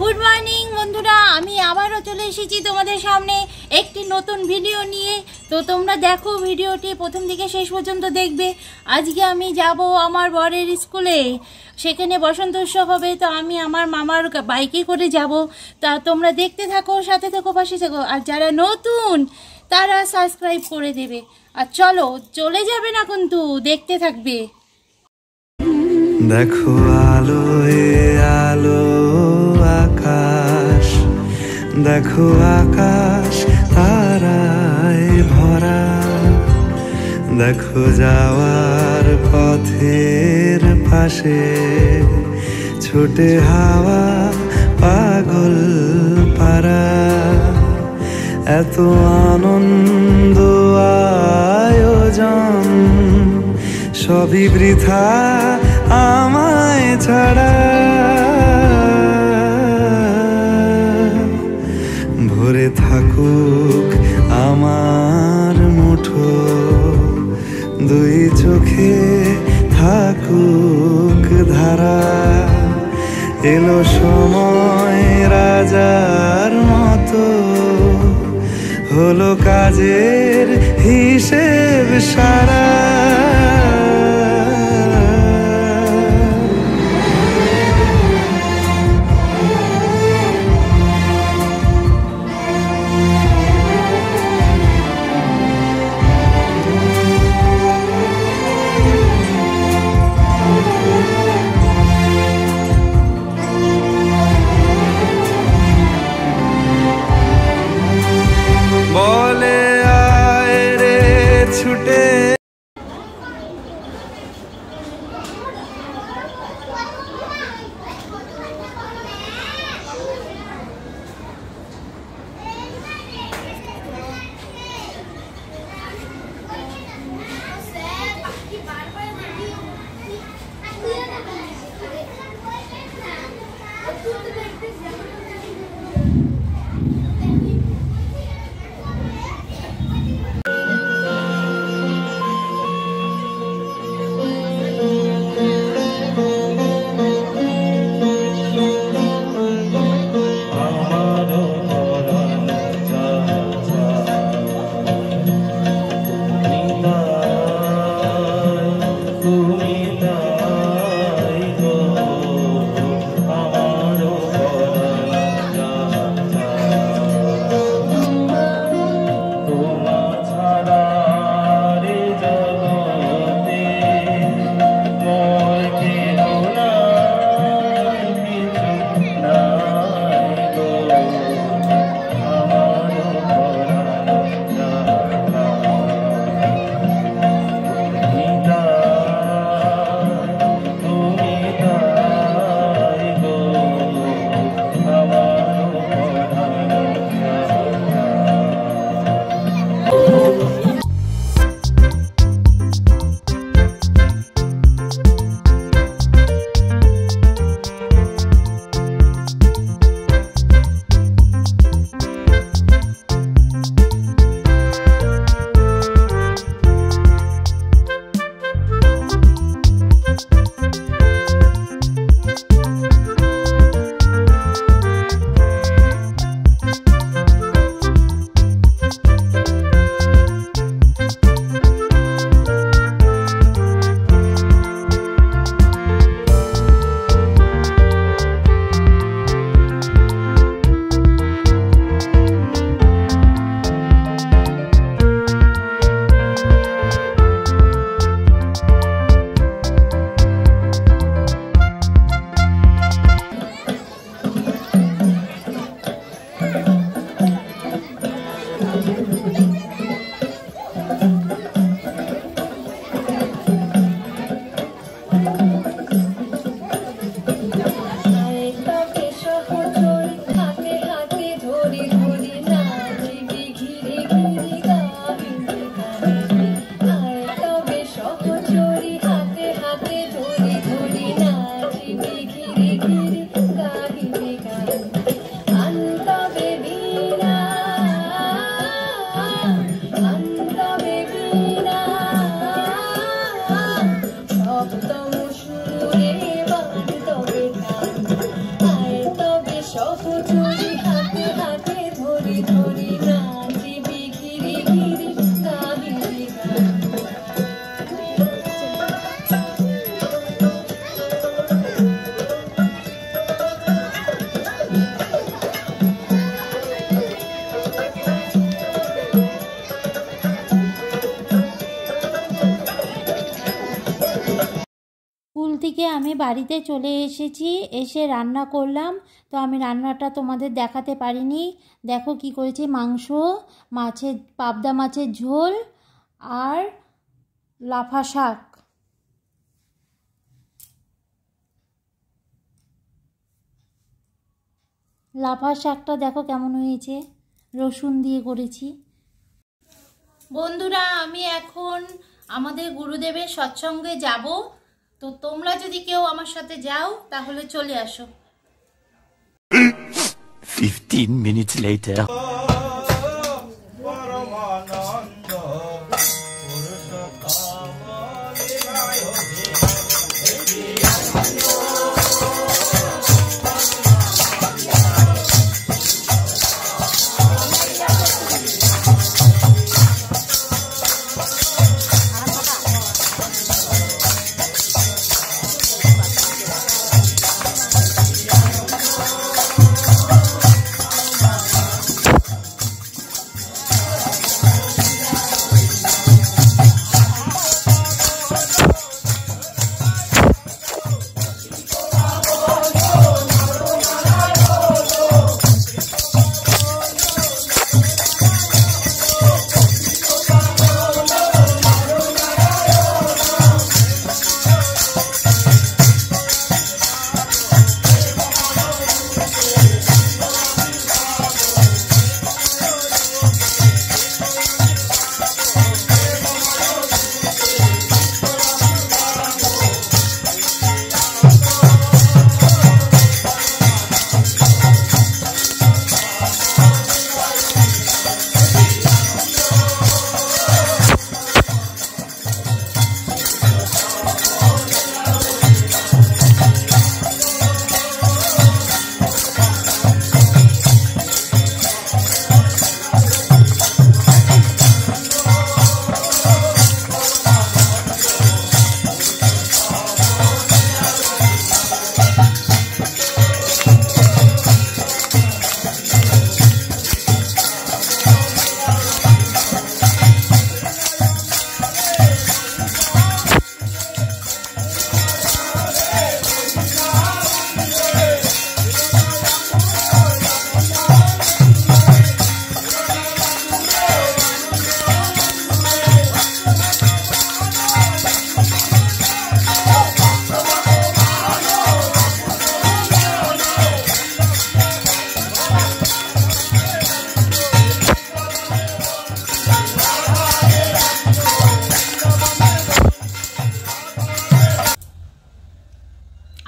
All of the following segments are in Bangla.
গুড মর্নিং বন্ধুরা, আমি আবারও চলে এসেছি তোমাদের সামনে একটি নতুন ভিডিও নিয়ে। তো তোমরা দেখো ভিডিওটি প্রথম থেকে শেষ পর্যন্ত দেখবে। আজকে আমি যাব আমার বরের স্কুলে, সেখানে বসন্ত উৎসব হবে। তো আমি আমার মামার বাইকে করে যাব। তা তোমরা দেখতে থাকো, সাথে থাকো, পাশে থাকো। আর যারা নতুন তারা সাবস্ক্রাইব করে দেবে। আর চলো, চলে যাবে না কিন্তু, দেখতে থাকবে। দেখো আলোয় আলো আকাশ, দেখো আকাশ তারায় ভরা, দেখো যাওয়ার পথের পাশে ছোটে হাওয়া পাগল পারা। এত আনন্দ আয়োজন সবই বৃথা আমায় ছাড়া। ভরে থাকুক আমার মুঠো, দুই চোখে থাকুক ধারা। এলো সময় রাজার মতো, হলো কাজের হিসেব সারা। বলে আয় রে ছুটে, স্কুল থেকে আমি বাড়িতে চলে এসেছি, এসে রান্না করলাম। তো আমি রান্নাটা তোমাদের দেখাতে পারিনি। দেখো কি করেছি, মাংস, মাছের পাবদা মাছের ঝোল আর লাফা শাক। লাফা শাকটা দেখো কেমন হয়েছে, রসুন দিয়ে করেছি। বন্ধুরা, আমি এখন আমাদের গুরুদেবের সৎসঙ্গে যাব। তো তোমরা যদি কেউ আমার সাথে যাও তাহলে চলে আসো। 15 minutes later.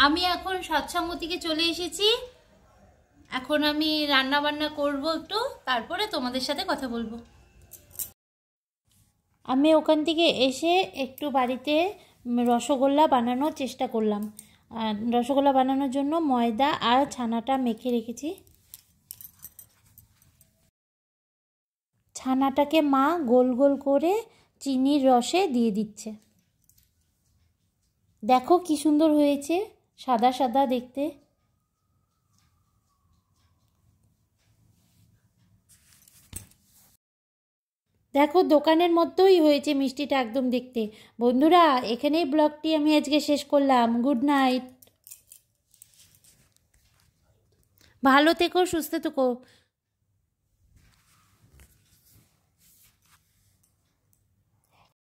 আমি এখন সৎসঙ্গ থেকে চলে এসেছি। এখন আমি রান্না বান্না করব একটু, তারপরে তোমাদের সাথে কথা বলবো। আমি ওখান থেকে এসে একটু বাড়িতে রসগোল্লা বানানোর চেষ্টা করলাম। রসগোল্লা বানানোর জন্য ময়দা আর ছানাটা মেখে রেখেছি। ছানাটাকে মা গোল গোল করে চিনির রসে দিয়ে দিচ্ছে। দেখো কি সুন্দর হয়েছে, সাদা সাদা দেখতে। দেখো দোকানের মতোই হয়েছে মিষ্টিটা একদম দেখতে। বন্ধুরা, এখানেই ব্লগটি আমি আজকে শেষ করলাম। গুড নাইট, ভালো থেকো, সুস্থ থেকো।